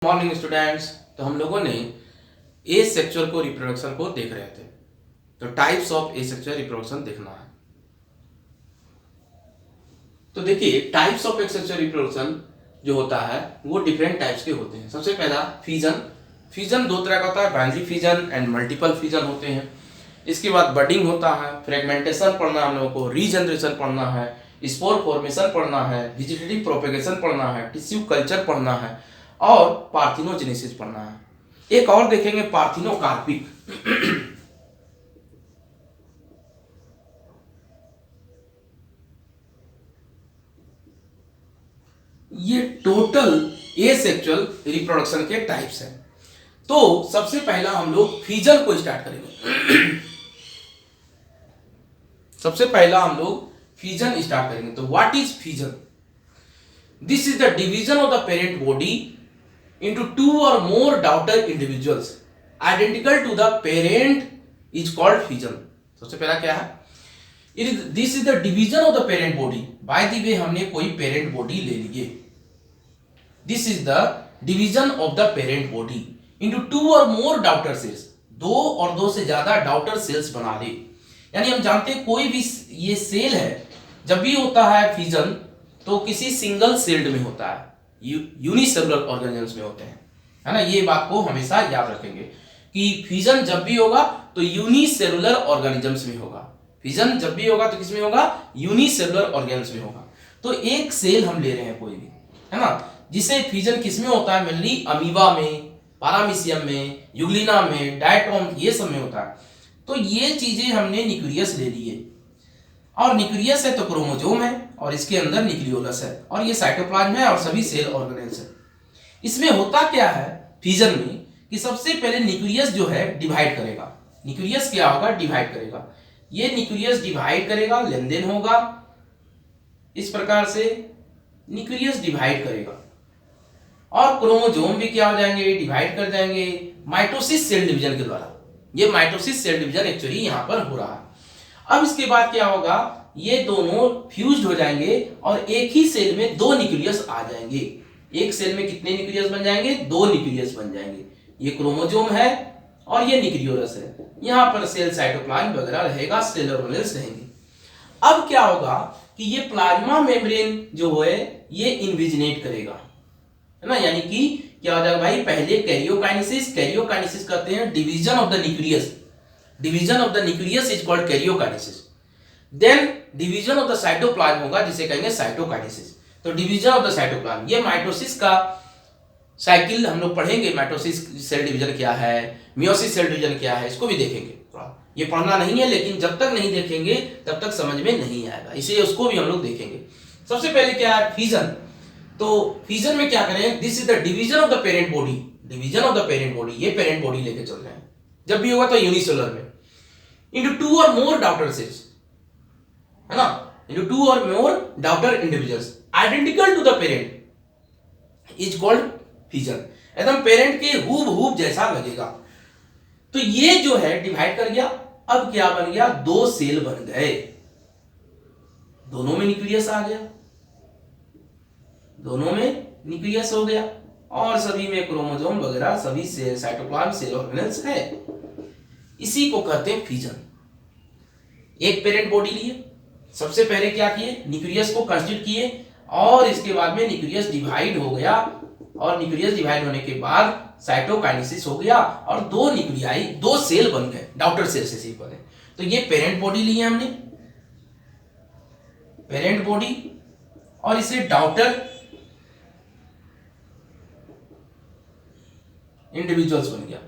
Morning students. तो हम लोगों ने एसेक्सुअल को रिप्रोडक्शन को देख रहे थे। तो टाइप्स ऑफ एसेक्सुअल रिप्रोडक्शन देखना है। तो देखिए टाइप्स ऑफ एसेक्सुअल रिप्रोडक्शन जो होता है वो डिफरेंट टाइप्स के होते हैं। सबसे पहला फिजन। फिजन दो तरह का होता है, binary fission and multiple fission होते हैं। इसके बाद बडिंग होता है, फ्रेगमेंटेशन पढ़ना है हम लोगों को, रीजनरेशन पढ़ना है, स्पोर फॉर्मेशन पढ़ना है, वेजिटेटिव प्रोपेगेशन पढ़ना है, टिश्यू कल्चर पढ़ना है और पार्थिनोजेनेसिस पढ़ना है। एक और देखेंगे पार्थिनोकार्पिक। ये टोटल एसेक्सुअल रिप्रोडक्शन के टाइप्स हैं। तो सबसे पहला हम लोग फिजन को स्टार्ट करेंगे। सबसे पहला हम लोग फिजन स्टार्ट करेंगे। तो what is fission? This is the division of the parent body into two or more daughter individuals identical to the parent is called fission। सबसे पहला क्या है? This is the division of the parent body। by the way हमने कोई parent body ले लिए। This is the division of the parent body into two or more daughter cells। दो और दो से ज्यादा daughter cells बना ले। यानी हम जानते हैं कोई भी ये सेल है जब भी होता है फिजन तो किसी सिंगल सेल्ड में होता है, यूनिसेलुलर ऑर्गेनिजम्स में होते हैं, है ना। ये बात को हमेशा याद रखेंगे कि फिजन जब भी होगा तो यूनिसेलुलर ऑर्गेनिजम्स में होगा। फिजन जब भी होगा तो किस में होगा? यूनिसेलुलर ऑर्गेनिजम्स में होगा। तो एक सेल हम ले रहे हैं कोई भी, है ना, जिसे फिजन किस में होता है? मेनली अमीबा में, पारामीशियम में, यूग्लिना में, डायटोम, ये सब में होता है। तो ये चीजें हमने न्यूक्लियस ले लिए और न्यूक्लियस है तो क्रोमोसोम है और इसके अंदर न्यूक्लियोलस है और ये साइटोप्लाज्म है और सभी सेल ऑर्गेनेल्स है। इसमें होता क्या है फिजन में कि सबसे पहले न्यूक्लियस जो है डिवाइड करेगा। न्यूक्लियस क्या होगा? डिवाइड करेगा। ये न्यूक्लियस डिवाइड करेगा, लेन देन होगा, इस प्रकार से न्यूक्लियस डिवाइड करेगा और क्रोमोसोम भी क्या हो जाएंगे? डिवाइड कर जाएंगे माइटोसिस सेल डिवीजन के द्वारा। ये माइटोसिस सेल डिवीजन एक्चुअली यहां पर हो रहा है। अब इसके बाद क्या होगा? ये दोनों फ्यूज्ड हो जाएंगे और एक ही सेल में दो न्यूक्लियस आ जाएंगे। एक सेल में कितने न्यूक्लियस बन जाएंगे? दो न्यूक्लियस बन जाएंगे। ये क्रोमोसोम है और ये न्यूक्लियोलस है। यहां पर सेल साइटोप्लाज्म वगैरह रहेगा, सेल ऑर्गेनेल्स रहेंगे। अब क्या होगा कि ये प्लाज्मा मेम्ब्रेन जो है ये इन्विजिनेट करेगा, है ना। यानी कि क्या हो जाएगा भाई? पहले कैरियोकाइनेसिस। कैरियोकाइनेसिस कहते हैं division of the nucleus. Division of the nucleus is called karyokinesis. Then division of the cytoplasm होगा जिसे कहेंगे साइटोकाइनेसिस। तो डिवीजन ऑफ द साइटोप्लाज्म, ये माइटोसिस का साइकिल हम लोग पढ़ेंगे। माइटोसिस सेल डिवीजन क्या है, मियोसिस सेल डिवीजन क्या है, इसको भी देखेंगे। ये पढ़ना नहीं है लेकिन जब तक नहीं देखेंगे तब तक समझ में नहीं आएगा, इसलिए उसको भी हम लोग देखेंगे। सबसे पहले क्या है? फिजन। तो फिजन में क्या करें? This is the division of the parent body. Division of the parent body, ये पेरेंट बॉडी लेके चल रहे हैं। जब भी होगा तो यूनिसेलुलर में into two or more daughter cells, है ना, into two or more daughter individuals identical to the parent is called fission। एकदम पेरेंट के हूबहू जैसा लगेगा। तो ये जो है डिवाइड कर गया। अब क्या बन गया? दो सेल बन गए, दोनों में न्यूक्लियस आ गया, दोनों में न्यूक्लियस हो गया और सभी में क्रोमोसोम वगैरह सभी सेल साइटोप्लाज्म सेल ऑर्गेनेल्स है। इसी को कहते हैं फिजन। एक पेरेंट बॉडी लिए, सबसे पहले क्या किए? न्यूक्लियस को कंस्टिट्यूट किए और इसके बाद में न्यूक्लियस डिवाइड हो गया और न्यूक्लियस डिवाइड होने के बाद साइटोकाइनेसिस हो गया और दो न्यूक्लियाई, दो सेल बन गए, डॉटर सेल से सीख बने। तो ये पेरेंट बॉडी लिए हमने, पेरेंट बॉडी, और इसे डॉटर इंडिविजुअल्स बन गया।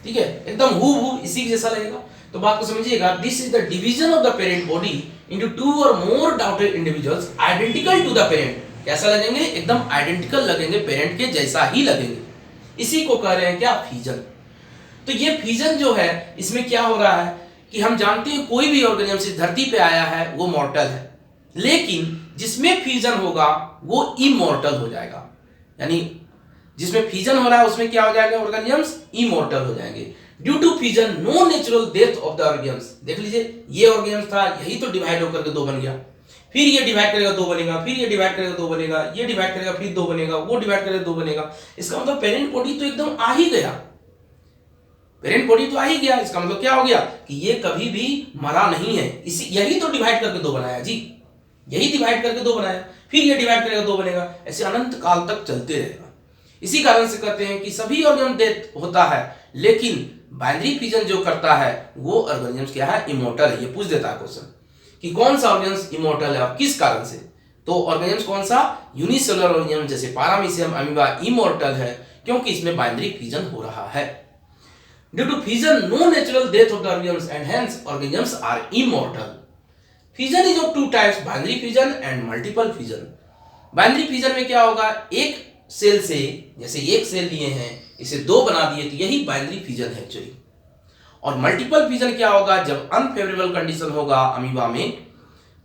ठीक है, एकदम हूबहू इसी जैसा लगेगा। तो बात को समझिएगा। This is the division of the parent body into two और more daughter individuals identical to the parent. कैसा लगेंगे? एकदम आइडेंटिकल लगेंगे, पेरेंट के जैसा ही लगेंगे। इसी को कह रहे हैं क्या? फिजन। तो ये फिजन जो है इसमें क्या हो रहा है कि हम जानते हैं कोई भी ऑर्गेनिज्म इस धरती पे आया है वो मॉर्टल है, लेकिन जिसमें फिजन होगा वो इमॉर्टल हो जाएगा। यानी जिसमें फिजन हो रहा है उसमें क्या हो जाएगा? ऑर्गेनिजम्स इमॉर्टल हो जाएंगे। Due to fission no natural death of the organisms. देख लीजिए, ये ऑर्गेनिजम था, यही तो डिवाइड होकर के दो बन गया। फिर ये डिवाइड करेगा 2 बनेगा, फिर ये डिवाइड करेगा 2 बनेगा, ये डिवाइड करेगा फिर 2 बनेगा, वो डिवाइड करेगा 2 बनेगा। इसका मतलब पेरेंट बॉडी तो एकदम आ ही गया, पेरेंट बॉडी तो आ ही गया। इसका मतलब क्या हो गया कि ये कभी भी मरा नहीं है, इसी यही तो डिवाइड करके 2 बनाया जी, यही डिवाइड करके 2 बनाया, फिर ये डिवाइड करेगा 2 बनेगा, ऐसे अनंत काल तक चलते रहेगा। इसी कारण से कहते हैं कि सभी ऑर्गेनिज्म डेथ होता है, लेकिन बाइनरी फिजन जो करता है वो ऑर्गेनिज्म क्या है, इमोर्टल है। ये पूछ देता है क्वेश्चन कि कौन सा ऑर्गेनिज्म इमोर्टल है और किस कारण से। तो ऑर्गेनिज्म कौन सा, यूनिसेलुलर ऑर्गेनिज्म जैसे पैरामीशियम अमीबा इमोर्टल है, क्योंकि इसमें बाइनरी फिजन हो रहा है। Due to fission no natural death of the organism and hence organisms are immortal. Fission is of 2 types, binary fission and multiple fission. Binary fission में क्या होगा, एक सेल से, जैसे एक सेल लिए हैं इसे 2 बना दिए तो यही बाइनरी फिजन है एक्चुअली। और मल्टीपल फिजन क्या होगा, जब अनफेवरेबल कंडीशन होगा अमीबा में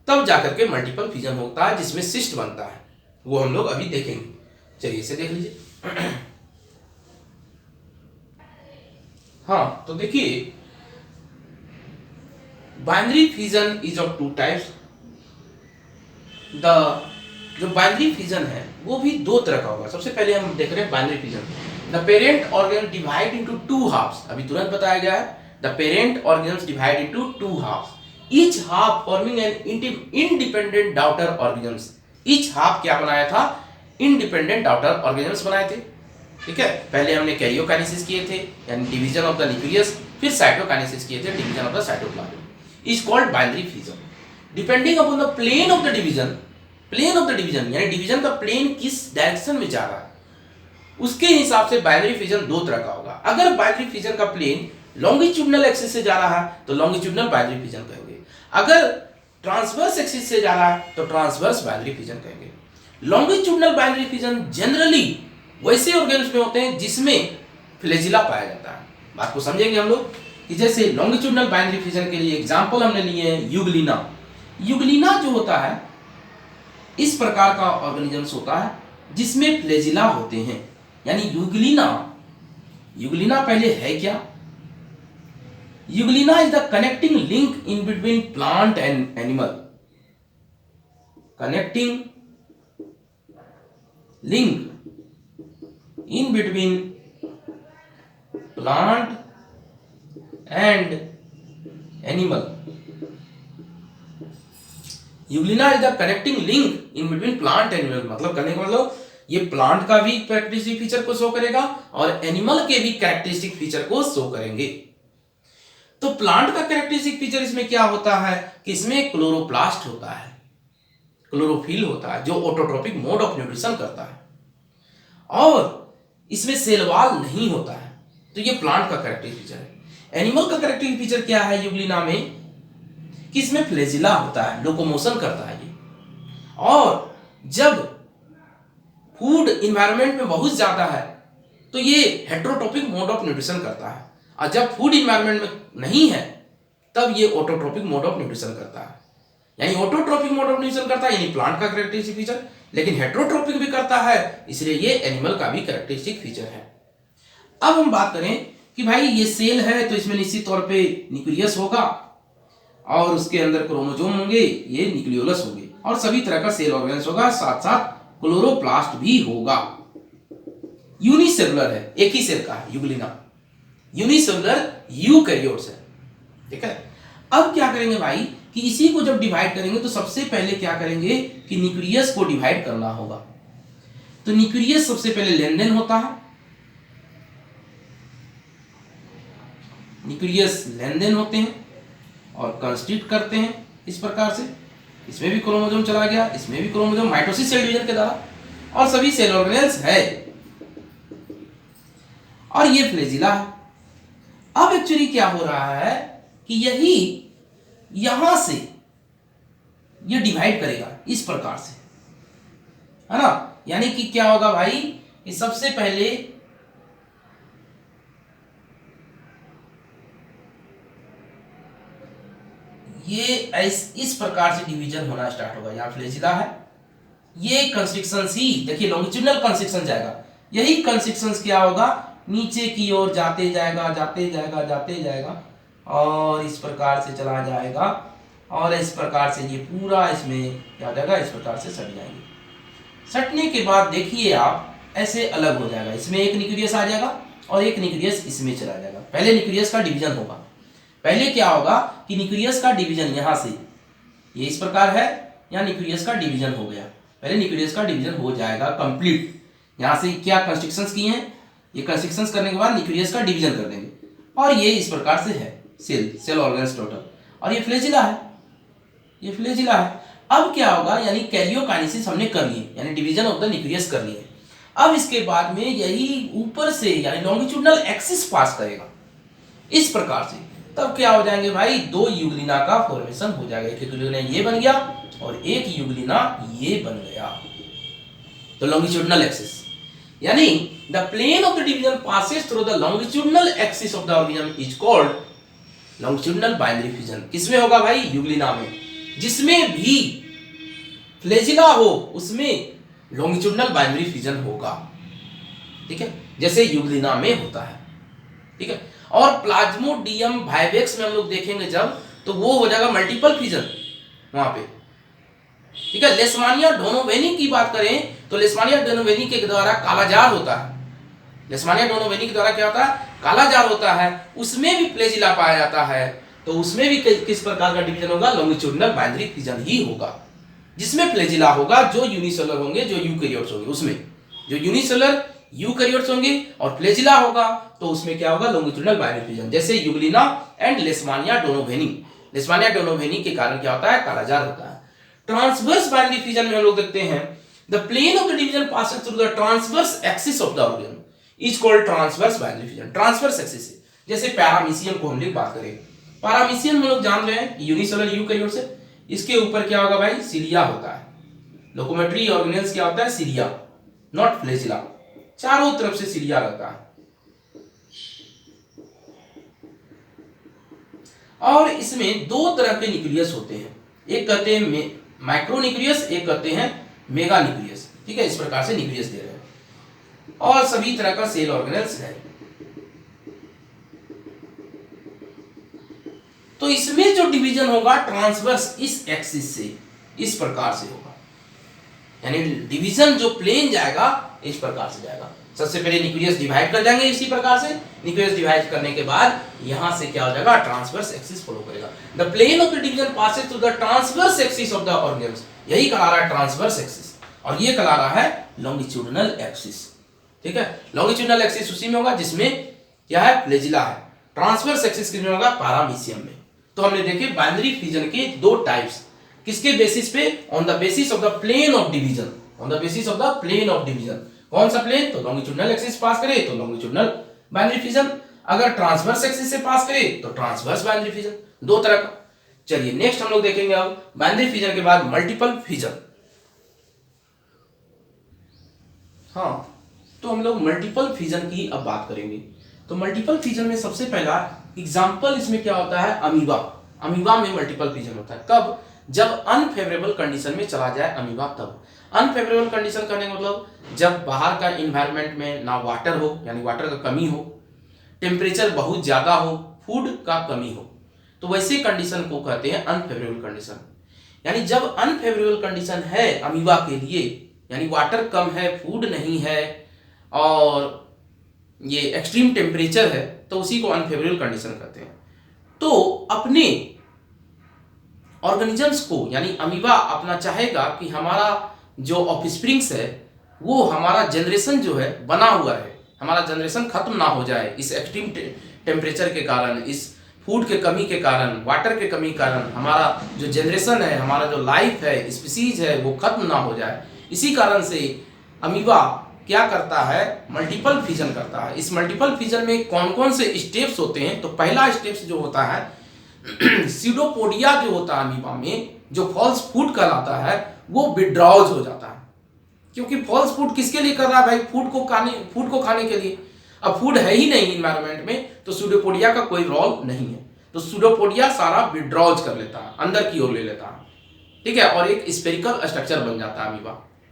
तब जाकर के मल्टीपल फिजन होता है जिसमें सिस्ट बनता है, वो हम लोग अभी देखेंगे। चलिए इसे देख लीजिए। हाँ तो देखिए, binary fission is of 2 types. जो बाइनरी फिजन है वो भी 2 तरह का होगा। सबसे पहले हम देख रहे हैं binary fission. The parent organism divide into 2 halves, अभी तुरंत बताया गया है। The parent organism divide into 2 halves, each half forming an independent daughter organism. Each half क्या बनाया था, इंडिपेंडेंट डॉटर ऑर्गेनिज्म बनाए थे। ठीक है, पहले हमने कैरियोकाइनेसिस किए थे यानी डिवीजन ऑफ द न्यूक्लियस, फिर साइटोकाइनेसिस किए थे, division of the cytoplasm. Is called binary fission. Depending upon the plane of the division, plane of the division यानी डिवीजन का प्लेन किस डायरेक्शन में जा रहा है उसके हिसाब से बाइनरी फिजन 2 तरह का होगा। अगर बाइनरी फिजन का प्लेन लॉन्गिट्यूडनल एक्सिस से जा रहा है तो लॉन्गिट्यूडनल बाइनरी फिजन कहेंगे। अगर ट्रांसवर्स एक्सिस से जा रहा है तो ट्रांसवर्स बाइनरी फिजन कहेंगे। लॉन्गिट्यूडनल बाइनरी फिजन जनरली वैसे ऑर्गेनिज्म में होते हैं जिसमें फ्लैजिला पाया जाता है। बात को समझेंगे हम लोग कि जैसे लॉन्गिट्यूडनल बाइनरी फिजन के लिए एग्जांपल हमने लिए हैं यूग्लिना। यूग्लिना जो होता है इस प्रकार का ऑर्गेनिजम्स होता है जिसमें फ्लैजिला होते हैं। यानी यूग्लिना पहले है क्या, Euglena is the connecting link in between plant and animal. Connecting link in between plant and animal. Euglena is the connecting link in between plant and animal. मतलब करने का मतलब ये प्लांट का भी कैरेक्टरिस्टिक फीचर को शो करेगा और एनिमल के भी कैरेक्टरिस्टिक फीचर को शो करेंगे। तो प्लांट का कैरेक्टरिस्टिक फीचर इसमें क्या होता है कि इसमें क्लोरोप्लास्ट होता है, क्लोरोफिल होता है जो ऑटोट्रोपिक मोड ऑफ न्यूट्रिशन करता है, और इसमें सेल वॉल नहीं होता है। तो ये प्लांट का कैरेक्टरिस्टिक फीचर है। एनिमल का कैरेक्टरिस्टिक फीचर क्या है यूग्लिना में कि इसमें फ्लैजिला होता है, लोकोमोशन करता है ये, और जब फूड इन्वायरमेंट में बहुत ज्यादा है तो ये हेट्रोट्रोपिक मोड ऑफ न्यूट्रिशन करता है, और जब फूड इन्वायरमेंट में नहीं है तब ये ऑटोट्रोपिक मोड ऑफ न्यूट्रिशन करता है। यानी ऑटोट्रोपिक मोड ऑफ न्यूट्रिशन करता है यानी प्लांट का कैरेक्टरिस्टिक फीचर, लेकिन हेट्रोट्रोपिक भी करता है इसलिए ये एनिमल का भी कैरेक्टरिस्टिक फीचर है। अब हम बात करें कि भाई ये सेल है तो इसमें निश्चित तौर पे न्यूक्लियस होगा और उसके अंदर क्रोमोसोम होंगे, ये न्यूक्लियोलस होंगे, और सभी तरह का सेल ऑर्गेन्स होगा, साथ साथ क्लोरोप्लास्ट भी होगा। यूनिसेलुलर है, एक ही सेल का है यूग्लिना, यूनिसेलुलर यूकैरियोट्स है। ठीक है, अब क्या करेंगे भाई कि इसी को जब डिवाइड करेंगे तो सबसे पहले क्या करेंगे कि न्यूक्लियस को डिवाइड करना होगा। तो न्यूक्लियस सबसे पहले लेन-देन होता है, न्यूक्लियस लेन-देन होते हैं और कंस्टिट्यूट करते हैं इस प्रकार से। इसमें भी क्रोमोसोम चला गया, इसमें भी क्रोमोसोम, माइटोसिस सेल डिवीजन के द्वारा, और सभी सेल ऑर्गेनेल्स है, और ये फ्लैजिला है। अब एक्चुअली क्या हो रहा है कि यही यहां से ये डिवाइड करेगा इस प्रकार से, है ना। यानी कि क्या होगा भाई कि सबसे पहले ये इस प्रकार से डिवीजन होना स्टार्ट होगा। यहाँ फ्लैजिला है, ये कंस्ट्रिक्शन सी, देखिए लॉन्गिट्यूडनल कंस्ट्रिक्शन जाएगा, यही कंस्ट्रिक्शन क्या होगा नीचे की ओर जाते जाएगा, जाते जाएगा, जाते जाएगा, और इस प्रकार से चला जाएगा और इस प्रकार से ये पूरा इसमें क्या हो जाएगा, इस प्रकार से सट जाएंगे। सटने के बाद देखिए आप ऐसे अलग हो जाएगा, इसमें एक न्यूक्लियस आ जाएगा और एक न्यूक्लियस इसमें चला जाएगा। पहले न्यूक्लियस का डिवीजन होगा। पहले क्या होगा कि न्यूक्लियस का डिवीजन यहाँ से ये इस प्रकार है, यहाँ न्यूक्लियस का डिवीजन हो गया। पहले न्यूक्लियस का डिवीजन हो जाएगा कंप्लीट। यहाँ से क्या कंस्ट्रक्शंस किए हैं, ये कंस्ट्रक्शंस करने के बाद न्यूक्लियस का डिवीजन कर देंगे और ये इस प्रकार से है सेल ऑर्गेन्स टोटल। और ये फ्लैजिला है, ये फ्लैजिला है। अब क्या होगा, यानी कैरियोकाइनेसिस हमने कर ली, यानी डिवीजन ऑफ द न्यूक्लियस कर लिए। अब इसके बाद में यही ऊपर से यानी लॉन्गिट्यूडनल एक्सिस पास करेगा इस प्रकार से। तब क्या हो जाएंगे भाई, दो युग्लिना का फॉर्मेशन हो जाएगा। एक युग्लिना ये बन गया और एक युग्लिना ये बन गया। तो लॉन्गिट्यूडनल एक्सिस यानी the plane of the division passes through the longitudinal axis of the organism is called longitudinal binary fusion. किसमें होगा भाई, युग्लिना में। जिसमें भी फ्लैजिला हो उसमें लॉन्गिट्यूडनल बाइनरी फ्यूजन होगा, ठीक है, जैसे युग्लिना में होता है, ठीक है। और प्लाज्मोडियम वाइवेक्स में हम लोग देखेंगे जब, तो वो हो जाएगा मल्टीपल फ्यूजन वहां पे, ठीक है। लेशमानिया डोनोवेनी की बात करें तो लेशमानिया डोनोवेनी के द्वारा कालाजार होता है। लेशमानिया डोनोवेनी के द्वारा क्या होता है, कालाजार होता है। उसमें भी फ्लैजिला पाया जाता है, तो उसमें भी किस प्रकार का डिवीजन होगा, लॉन्गिट्यूडनल बाइनरी फ्यूजन ही होगा। जिसमें फ्लैजिला होगा, जो यूनिसेलुलर होंगे, जो यूकैरियोट्स होंगे, उसमें जो यूनिसेलुलर यूकैरियोट्स होंगे और फ्लैजिला होगा तो उसमें क्या होगा, लॉन्गिट्यूडनल बाइनरी फ्यूजन। जैसे युग्लिना एंड लेशमानिया डोनोवेनी। लेशमानिया डोनोवेनी के कारण क्या होता है, कालाजार होता है। ट्रांसवर्स बाइनरी फ्यूजन में हम लोग देखते हैं the plane of the division passes through the transverse axis of the organ is called transverse binary fusion. Transverse axis से जैसे पैरामीशियम को हम लोग बात करें, पैरामीशियम हम लोग जान रहे हैं यूनिसेलुलर यूकैरियोट से, इसके ऊपर क्या होगा भाई, सिलिया होता है। लोकोमेट्री ऑर्गेनेल्स क्या होता है, सिलिया, नॉट फ्लैजिला। चारों तरफ से सिलिया रहता है। और इसमें दो तरह के न्यूक्लियस होते हैं, एक कहते हैं माइक्रो न्यूक्लियस, एक कहते हैं मेगा न्यूक्लियस, ठीक है। इस प्रकार से न्यूक्लियस दे रहे हैं और सभी तरह का सेल ऑर्गेनेल्स है। तो इसमें जो डिवीजन होगा ट्रांसवर्स इस एक्सिस से इस प्रकार से होगा, यानी डिवीजन जो प्लेन जाएगा इस प्रकार से जाएगा। सबसे पहले न्यूक्लियस डिवाइड कर जाएंगे इसी प्रकार से। न्यूक्लियस डिवाइड करने के बाद यहां से क्या हो जाएगा, ट्रांसवर्स एक्सिस फॉलो करेगा। The plane of the division passes through the transverse axis of the organs, यही कहला रहा है ट्रांसवर्स एक्सिस, और ये कहला रहा है लॉन्गिट्यूडनल एक्सिस, ठीक है। लॉन्गिट्यूडनल एक्सिस उसी में होगा जिसमें क्या है, फ्लैजिला है। ट्रांसवर्स एक्सिस किसमें होगा, पैरामीशियम में। तो हमने देखे बाइनरी फ्यूजन के दो टाइप्स, किसके बेसिस पे, on the basis of the plane of division, on the basis of the plane of division. कौन सा प्लेन, तो लॉन्गिट्यूडनल एक्सिस पास करे तो लॉन्गिट्यूडनल बाइनरी फ्यूजन, अगर ट्रांसवर्स एक्सिस से पास करे तो ट्रांसवर्स बाइनरी फ्यूजन, दो तरह का। चलिए नेक्स्ट हम लोग देखेंगे अब बाइनरी फ्यूजन के बाद मल्टीपल फ्यूजन। हाँ, तो हम लोग मल्टीपल फ्यूजन की अब बात करेंगे। तो मल्टीपल फ्यूजन में सबसे पहला एग्जांपल इसमें क्या होता है, अमीबा। अमीबा में मल्टीपल फ्यूजन होता है कब, जब अनफेवरेबल कंडीशन में चला जाए अमीबा तब। अनफेवरेबल कंडीशन करने का मतलब जब बाहर का इन्वायरमेंट में ना वाटर हो, यानी वाटर का कमी हो, टेम्परेचर बहुत ज्यादा हो, फूड का कमी हो, तो वैसे कंडीशन को कहते हैं अनफेवरेबल कंडीशन। यानी जब अनफेवरेबल कंडीशन है अमीबा के लिए, यानी वाटर कम है, फूड नहीं है और ये एक्सट्रीम टेम्परेचर है, तो उसी को अनफेवरेबल कंडीशन कहते हैं। तो अपने ऑर्गेनिजम्स को, यानी अमीबा अपना चाहेगा कि हमारा जो ऑफस्प्रिंग्स है वो हमारा जनरेशन जो है बना हुआ है, हमारा जनरेशन खत्म ना हो जाए इस एक्सट्रीम टेम्परेचर के कारण, इस फूड के कमी के कारण, वाटर के कमी के कारण हमारा जो जनरेशन है, हमारा जो लाइफ है, स्पीसीज है, वो खत्म ना हो जाए। इसी कारण से अमीबा क्या करता है, मल्टीपल फ्यूजन करता है। इस मल्टीपल फ्यूजन में कौन कौन से स्टेप्स होते हैं, तो पहला स्टेप्स जो होता है सीडोपोडिया जो होता है अमीबा में, जो फॉल्स फूड कहलाता है, वो विड्रॉज हो जाता है। क्योंकि फॉल्स फूड किसके लिए कर रहा है भाई, फूड को खाने के लिए। अब फूड है ही नहीं इन्वायरमेंट में, तो सीडोपोडिया का कोई रोल नहीं है, तो सीडोपोडिया सारा विड्रॉज कर लेता है, अंदर की ओर ले लेता है, ठीक है, और एक स्फेरिकल स्ट्रक्चर बन जाता है अमीबा,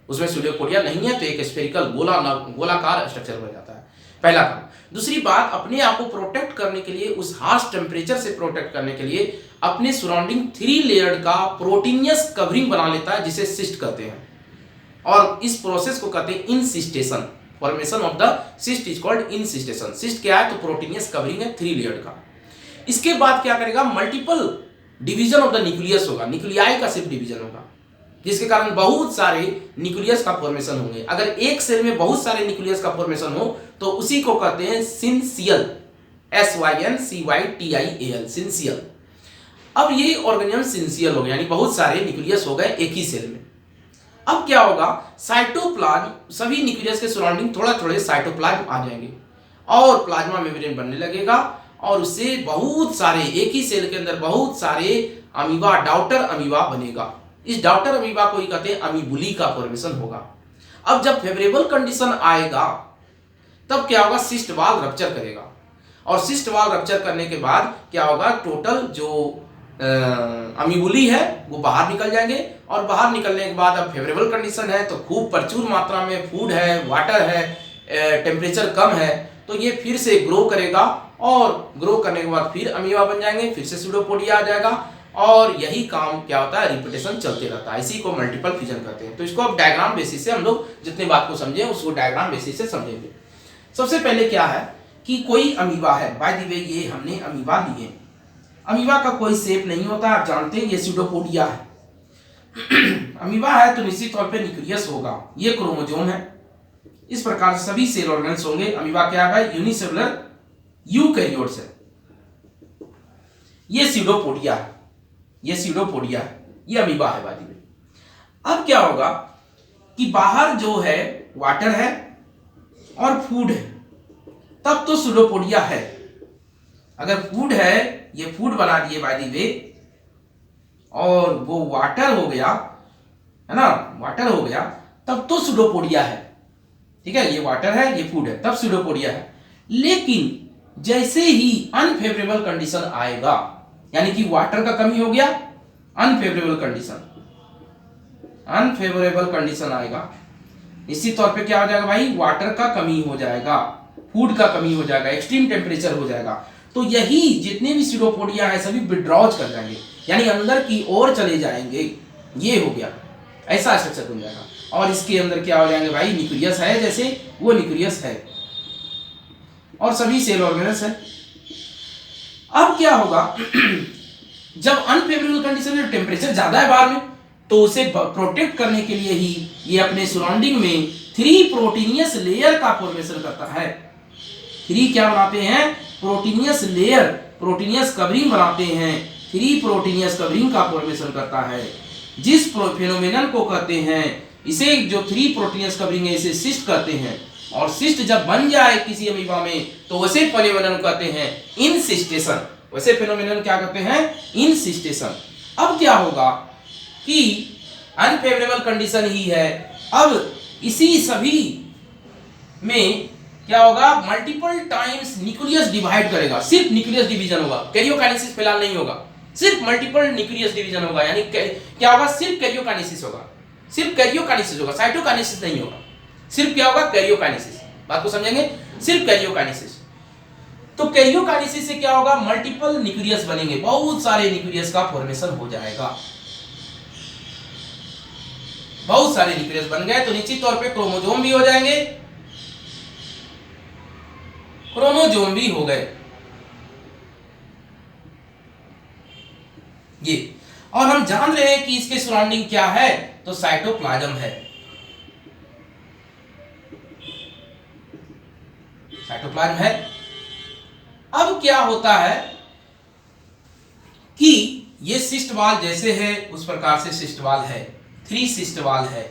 उसमें स्यूडोपोडिया नहीं है तो एक स्फेरिकल गोलाकार स्ट्रक्चर बन जाता है। पहला काम। दूसरी बात, अपने आप को प्रोटेक्ट करने के लिए, उस हार्श टेम्परेचर से प्रोटेक्ट करने के लिए अपने सराउंडिंग 3 लेयर्ड का प्रोटीनियस कवरिंग बना लेता है, जिसे सिस्ट कहते हैं, और इस प्रोसेस को कहते हैं encystation. Formation of the cyst is called encystation. Cyst क्या है? तो प्रोटीनियस कवरिंग है 3 लेयर्ड का। इसके बाद क्या करेगा? Multiple division of the nucleus होगा, न्यूक्लियाई का सिर्फ डिवीजन होगा, जिसके कारण बहुत सारे न्यूक्लियस का फॉर्मेशन होंगे। अगर एक सेल में बहुत सारे न्यूक्लियस का फॉर्मेशन हो तो उसी को कहते हैं सिंसियल, SYNCYTIAL, सिंसियल। अब ये ऑर्गेनिज्म सिंसियल हो गया, यानी बहुत सारे न्यूक्लियस हो गए एक ही सेल में। अब क्या होगा? साइटोप्लाज्म, सभी न्यूक्लियस के सराउंडिंग थोड़ा थोड़े साइटोप्लाज्म आ जाएंगे और प्लाज्मा मेम्ब्रेन बनने लगेगा, और उससे बहुत सारे, एक ही सेल के अंदर बहुत सारे अमीबा, डाउटर अमीबा बनेगा। इस डाउटर अमीबा को ही कहते हैं अमीबुली का फॉर्मेशन होगा। अब जब फेवरेबल कंडीशन आएगा तब क्या होगा? सिस्ट वॉल रप्चर करेगा, और सिस्ट वॉल रप्चर करने के बाद क्या होगा? टोटल जो अमीबुली है वो बाहर निकल जाएंगे, और बाहर निकलने के बाद अब फेवरेबल कंडीशन है तो खूब प्रचुर मात्रा में फूड है, वाटर है, टेम्परेचर कम है, तो ये फिर से ग्रो करेगा, और ग्रो करने के बाद फिर अमीबा बन जाएंगे, फिर से स्यूडोपोडिया आ जाएगा, और यही काम क्या होता है? रिपीटेशन चलते रहता है। इसी को मल्टीपल फिजन कहते हैं। तो इसको अब डायग्राम बेसिस से हम लोग जितने बात को समझे उसको डायग्राम बेसिस से समझेंगे। सबसे पहले क्या है कि कोई अमीबा है, बाय द वे ये हमने अमीबा लिए, अमीबा का कोई शेप नहीं होता, आप जानते हैं, ये स्यूडोपोडिया है। अमीबा है तो निश्चित तौर पे न्यूक्लियस होगा, ये क्रोमोसोम है। इस प्रकार सभी सेल ऑर्गेन्स होंगे। अमीबा क्या है? यूनिसेलुलर यूकैरियोट्स है। ये स्यूडोपोडिया है, ये स्यूडोपोडिया है, ये अमीबा है बादी में। अब क्या होगा कि बाहर जो है वाटर है और फूड है, तब तो स्यूडोपोडिया है। अगर फूड है, ये फूड बना दिए बादी में, और वो वाटर हो गया, है ना, वाटर हो गया, तब तो स्यूडोपोडिया है। ठीक है, ये वाटर है, ये फूड है, तब स्यूडोपोडिया है। लेकिन जैसे ही अनफेवरेबल कंडीशन आएगा, यानी कि वाटर का कमी हो गया, अनफेवरेबल कंडीशन आएगा, निश्चित तौर पे क्या हो जाएगा भाई? वाटर का कमी हो जाएगा, फूड का कमी हो जाएगा, एक्सट्रीम टेम्परेचर हो जाएगा, तो यही जितने भी स्यूडोपोडिया है सभी विड्रॉज कर जाएंगे, यानी अंदर की ओर चले जाएंगे। ये हो गया, ऐसा स्ट्रक्चर बन जाएगा, और इसके अंदर क्या हो जाएंगे भाई? न्यूक्लियस है, जैसे वो न्यूक्लियस है, और सभी सेल ऑर्गेनल्स है। अब क्या होगा? जब अनफेवरेबल कंडीशन में टेम्परेचर ज्यादा है बाहर में, तो उसे प्रोटेक्ट करने के लिए ही ये अपने सराउंडिंग में 3 प्रोटीनियस लेयर का फॉर्मेशन करता है। 3 क्या बनाते हैं? प्रोटीनियस लेयर, प्रोटीनियस कवरिंग बनाते हैं। 3 प्रोटीनियस कवरिंग का फॉर्मेशन करता है, जिस फेनोमेनन को कहते हैं, इसे जो 3 प्रोटीनियस कवरिंग है इसे सिस्ट कहते हैं। और सिस्ट जब बन जाए किसी अमीबा में तो वैसे फेनोमेनन कहते हैं इंसिस्टेशन। वैसे फेनोमेनन क्या कहते हैं? इंसिस्टेशन। अब क्या होगा कि अनफेवरेबल कंडीशन ही है, अब इसी सभी में क्या होगा? मल्टीपल टाइम्स न्यूक्लियस डिवाइड करेगा, सिर्फ न्यूक्लियस डिवीजन होगा, कैरियोकाइनेसिस फिलहाल नहीं होगा, सिर्फ मल्टीपल न्यूक्लियस डिवीजन होगा। यानी क्या होगा? सिर्फ कैरियोकाइनेसिस होगा, सिर्फ कैरियोकाइनेसिस होगा, साइटोकाइनेसिस नहीं होगा, सिर्फ क्या होगा? कैरियोकाइनेसिस। बात को समझेंगे? सिर्फ कैरियोकाइनेसिस। तो कैरियोकाइनेसिस से क्या होगा? मल्टीपल न्यूक्लियस बनेंगे, बहुत सारे न्यूक्लियस का फॉर्मेशन हो जाएगा। बहुत सारे न्यूक्लियस बन गए तो निश्चित तौर पे क्रोमोसोम भी हो जाएंगे, क्रोमोसोम भी हो गए ये। और हम जान रहे हैं कि इसके सराउंडिंग क्या है, तो साइटोप्लाज्म है, साइटोप्लाज्म है। अब क्या होता है कि ये सिस्ट वॉल जैसे है उस प्रकार से सिस्ट वॉल है, 3 सिस्ट वॉल है,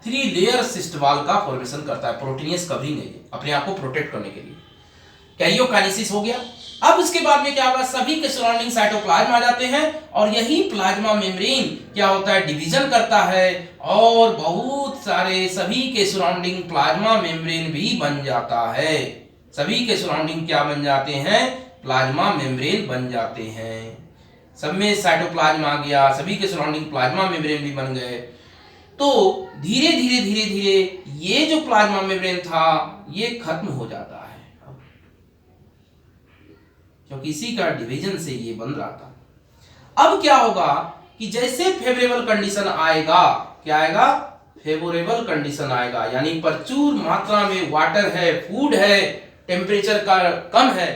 3 लेयर सिस्ट वॉल का फॉर्मेशन करता है, प्रोटीनियस कवरिंग है ये, अपने आप को प्रोटेक्ट करने के लिए। कैरियोकाइनेसिस हो गया। अब इसके बाद में क्या होगा? सभी के सराउंडिंग साइटोप्लाज्म आ जाते हैं, और यही प्लाज्मा मेम्ब्रेन क्या होता है? डिवीजन करता है, और बहुत सारे सभी के सराउंडिंग प्लाज्मा मेम्ब्रेन भी बन जाता है। सभी के सराउंडिंग क्या बन जाते हैं? प्लाज्मा मेम्ब्रेन बन जाते हैं। सब में साइटोप्लाज्म आ गया, सभी के सराउंडिंग प्लाज्मा मेम्ब्रेन भी बन गए। तो धीरे धीरे धीरे धीरे ये जो प्लाज्मा मेम्ब्रेन था ये खत्म हो जाता है, क्योंकि इसी का डिवीजन से ये बन रहा था। अब क्या होगा कि जैसे फेवरेबल कंडीशन आएगा, क्या आएगा, फेवरेबल कंडीशन आएगा, यानी प्रचुर मात्रा में वाटर है, फूड है, टेम्परेचर का कम है,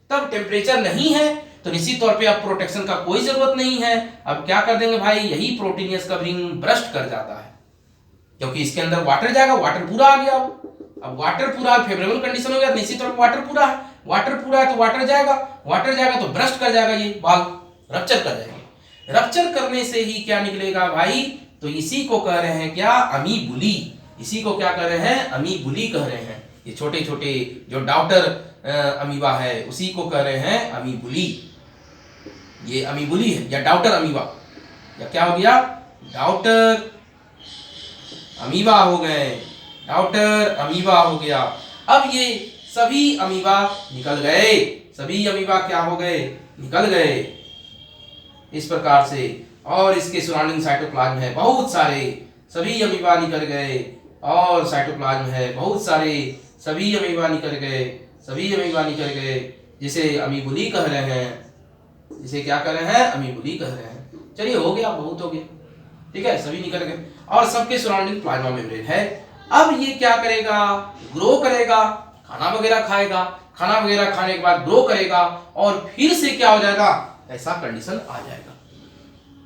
तब टेम्परेचर नहीं है तो निश्चित तौर पे अब प्रोटेक्शन का कोई जरूरत नहीं है। अब क्या कर देंगे भाई, यही प्रोटीनियस कवरिंग ब्रस्ट कर जाता है, क्योंकि इसके अंदर वाटर जाएगा, वाटर पूरा आ गया। अब वाटर पूरा फेवरेबल कंडीशन हो गया, निश्चित तौर पे वाटर पूरा है, वाटर पूरा है तो वाटर जाएगा, वाटर जाएगा तो ब्रस्ट कर जाएगा, ये वाल्व रप्चर कर जाएगा। रप्चर करने से ही क्या निकलेगा भाई, तो इसी को कह रहे हैं क्या, अमीबुली। इसी को क्या कह रहे हैं, अमीबुली कह रहे हैं। ये छोटे छोटे जो डाउटर अमीबा है उसी को कह रहे हैं अमीबुली। ये अमीबुली है या डाउटर अमीबा, या क्या हो गया, डाउटर अमीबा हो गए, डाउटर अमीबा हो गया। अब ये सभी अमीबा निकल गए, सभी अमीबा क्या हो गए, निकल गए इस प्रकार से। और इसके सराउंडिंग साइटोप्लाज्म है बहुत सारे, सभी अमीबा निकल गए, और साइटोप्लाज्म है बहुत सारे, सभी अमीबा निकल गए, सभी अमीबा निकल गए, जिसे अमीबुली कह रहे हैं, जिसे क्या कह रहे हैं, अमीबुली कह रहे हैं। चलिए हो गया, बहुत हो गया, ठीक है, सभी निकल गए और सबके सराउंडिंग प्लाज्मा मेम्ब्रेन है। अब ये क्या करेगा, ग्रो करेगा, खाना वगैरह खाएगा, खाना वगैरह खाने के बाद ग्रो करेगा और फिर से क्या हो जाएगा, ऐसा कंडीशन आ जाएगा,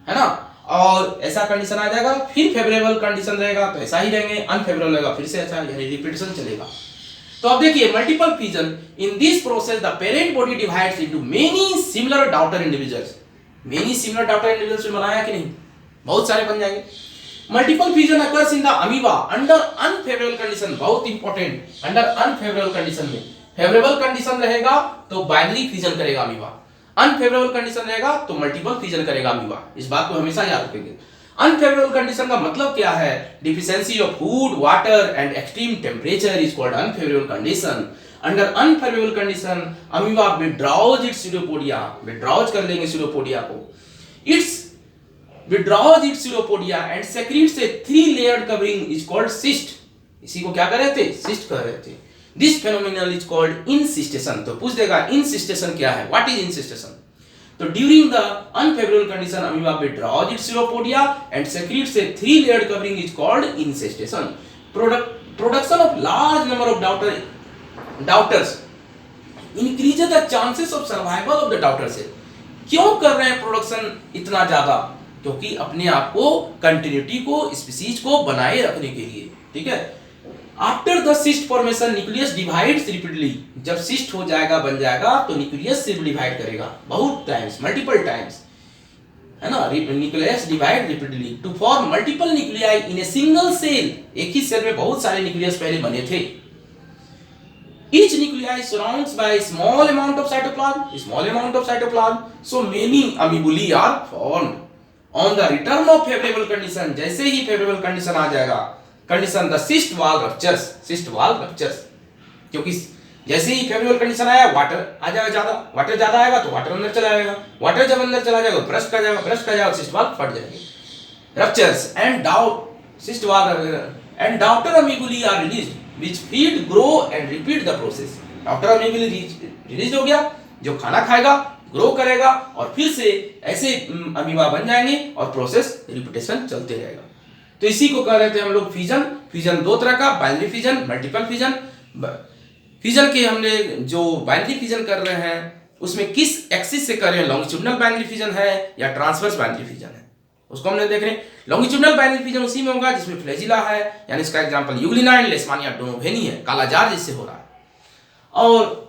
है ना। और ऐसा कंडीशन आ जाएगा, फिर फेवरेबल कंडीशन रहेगा तो ऐसा ही रहेंगे, अनफेवरेबल रहेगा फिर से ऐसा, यानी रिपीटेशन चलेगा। तो अब देखिए, multiple fission, in this process the parent body divides into many similar daughter individuals. Many similar daughter individuals में बनाया कि नहीं, बहुत सारे बन जाएंगे। Multiple fission occurs in the amoeba under unfavourable condition, बहुत इंपॉर्टेंट, अंडर अनफेवरेबल कंडीशन में। फेवरेबल कंडीशन रहेगा तो बाइनरी फिजन करेगा अमीबा, अनफेवरेबल कंडीशन रहेगा तो मल्टीपल फिजन करेगा अमीबा। इस बात को हमेशा याद रखेंगे। अनफेवरेबल कंडीशन का मतलब क्या है, deficiency of food, water and extreme temperature is called unfavourable condition. Under unfavourable condition amoeba withdraws its pseudopodia, withdraws कर लेंगे सीरोपोडिया को, its withdraws its pseudopodia and secretes a three-layered covering is called cyst। इसी को क्या कर रहे थे, cyst कह रहे थे। This phenomenon is called incystation। तो पूछ देगा incystation क्या है, what is incystation? तो during the unfavorable condition amoeba withdraws its pseudopodia and secretes a three-layered covering is called incystation। Production of large number of douters increases the chances of survival of the daughter cell। क्यों कर रहे हैं production इतना ज्यादा, क्योंकि अपने आप को, कंटिन्यूटी को, स्पीसीज को बनाए रखने के लिए, ठीक है। After the cyst formation nucleus divides repeatedly, जब सिस्ट हो जाएगा, बन जाएगा तो न्यूक्लियस से डिवाइड करेगा बहुत टाइम्स, मल्टीपल टाइम्स, है ना। Nucleus divide repeatedly to form multiple nuclei in a single cell. एक ही सेल में बहुत सारे न्यूक्लियस पहले बने थे। Each nuclei surrounds by a small amount of cytoplasm, so many amoebulae are formed। On the return of favorable condition, जैसे ही favorable condition आ जाएगा, condition the cyst wall ruptures, क्योंकि जैसे ही favorable condition आया, वाटर आ जाएगा ज्यादा, वाटर ज्यादा आएगा तो वाटर अंदर चला जाएगा, वाटर जब अंदर चला जाएगा ब्रस्ट का जाएगा, cyst wall फट जाएगी, ruptures and daughter amoebulae are released which feed, grow and repeat the process। daughter amoebulae release हो गया, जो खाना खाएगा, ग्रो करेगा और फिर से ऐसे अमीबा बन जाएंगे और प्रोसेस रिपीटेशन चलते रहेगा। तो इसी को कह रहे थे हम लोग फिजन। फिजन दो तरह का, binary fission, multiple fission. Fission के हमने जो बाइनरी फिजन कर रहे हैं उसमें किस एक्सिस से कर रहे हैं, लॉन्गिट्यूडनल बाइनरी फिजन है या ट्रांसवर्स बाइनरी फिजन है, उसको हमने देख रहे हैं। लॉन्गिट्यूडनल बाइनरी फिजन उसी में होगा जिसमें फ्लैजिला है, यानी इसका एग्जांपल यूग्लिना एंड लेशमानिया डोनोवेनी है, काला जार जिससे हो रहा है। और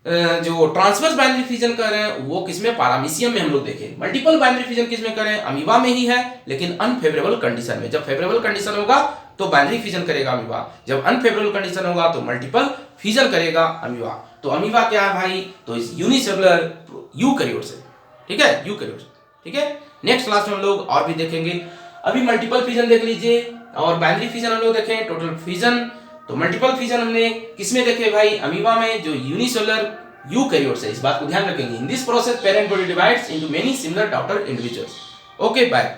जो ट्रांसवर्स बाइनरी फिजन कर रहे हैं वो किसमें, पैरामीशियम में हम लोग देखें। मल्टीपल बाइनरी फिजन किसमें करें, अमीबा में ही है, लेकिन अनफेवरेबल कंडीशन में। जब फेवरेबल कंडीशन होगा तो बाइनरी फिजन करेगा अमीबा, जब अनफेवरेबल कंडीशन होगा तो मल्टीपल फिजन करेगा अमीबा। तो अमीबा क्या है भाई, तो इस यूनिसेलुलर यूकैरियोट्स है, ठीक है, यूकैरियोट्स, ठीक है। नेक्स्ट क्लास में हम लोग और भी देखेंगे। अभी मल्टीपल फिजन देख लीजिए और बाइनरी फिजन हम लोग देखें, टोटल फिजन। तो मल्टीपल फिजन हमने किसमें देखे भाई, अमीबा में, जो यूनिसेलुलर यूकैरियोट्स है, इस बात को ध्यान रखेंगे। In this process parent body divides into many similar daughter individuals. Okay bye.